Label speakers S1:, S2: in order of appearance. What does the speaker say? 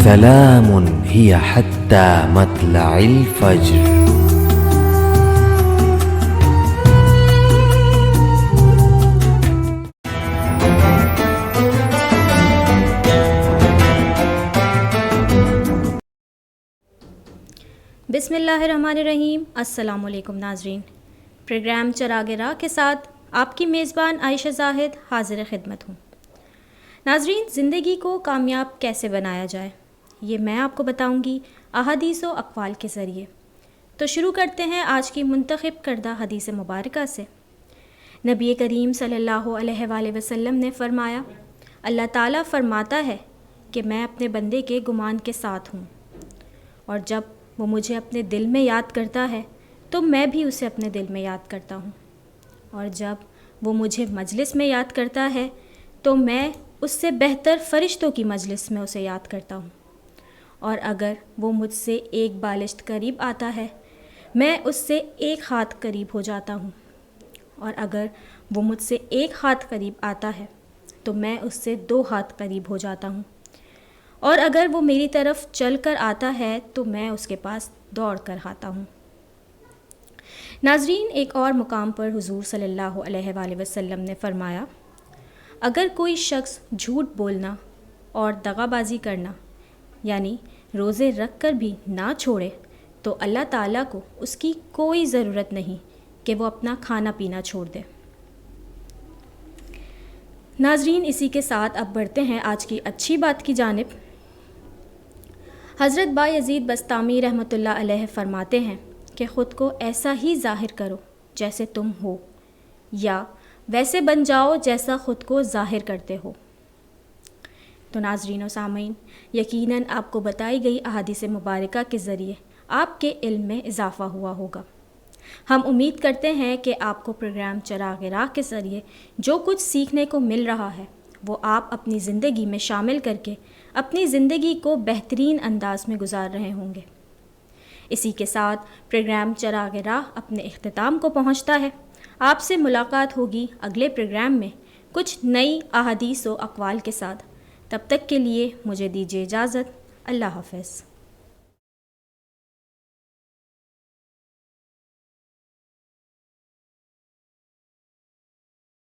S1: سلام هي حتى مطلع الفجر.
S2: بسم اللہ الرحمن الرحیم. السلام علیکم ناظرین. پروگرام چراغ راہ کے ساتھ آپ کی میزبان عائشہ زاہد حاضر خدمت ہوں. ناظرین، زندگی کو کامیاب کیسے بنایا جائے یہ میں آپ کو بتاؤں گی احادیث و اقوال کے ذریعے. تو شروع کرتے ہیں آج کی منتخب کردہ حدیث مبارکہ سے. نبی کریم صلی اللہ علیہ وآلہ وسلم نے فرمایا، اللہ تعالیٰ فرماتا ہے کہ میں اپنے بندے کے گمان کے ساتھ ہوں، اور جب وہ مجھے اپنے دل میں یاد کرتا ہے تو میں بھی اسے اپنے دل میں یاد کرتا ہوں، اور جب وہ مجھے مجلس میں یاد کرتا ہے تو میں اس سے بہتر فرشتوں کی مجلس میں اسے یاد کرتا ہوں، اور اگر وہ مجھ سے ایک بالشت قریب آتا ہے میں اس سے ایک ہاتھ قریب ہو جاتا ہوں، اور اگر وہ مجھ سے ایک ہاتھ قریب آتا ہے تو میں اس سے 2 ہاتھ قریب ہو جاتا ہوں، اور اگر وہ میری طرف چل کر آتا ہے تو میں اس کے پاس دوڑ کر آتا ہوں. ناظرین، ایک اور مقام پر حضور صلی اللہ علیہ وآلہ وسلم نے فرمایا، اگر کوئی شخص جھوٹ بولنا اور دغا بازی کرنا یعنی روزے رکھ کر بھی نہ چھوڑے تو اللہ تعالیٰ کو اس کی کوئی ضرورت نہیں کہ وہ اپنا کھانا پینا چھوڑ دے. ناظرین، اسی کے ساتھ اب بڑھتے ہیں آج کی اچھی بات کی جانب. حضرت بایزید بسطامی رحمۃ اللہ علیہ فرماتے ہیں کہ خود کو ایسا ہی ظاہر کرو جیسے تم ہو، یا ویسے بن جاؤ جیسا خود کو ظاہر کرتے ہو. تو ناظرین و سامعین، یقیناً آپ کو بتائی گئی احادیث مبارکہ کے ذریعے آپ کے علم میں اضافہ ہوا ہوگا. ہم امید کرتے ہیں کہ آپ کو پروگرام چراغ راہ کے ذریعے جو کچھ سیکھنے کو مل رہا ہے وہ آپ اپنی زندگی میں شامل کر کے اپنی زندگی کو بہترین انداز میں گزار رہے ہوں گے. اسی کے ساتھ پروگرام چراغ راہ اپنے اختتام کو پہنچتا ہے. آپ سے ملاقات ہوگی اگلے پروگرام میں کچھ نئی احادیث و اقوال کے ساتھ. تب تک کے لیے مجھے دیجیے اجازت. اللہ حافظ.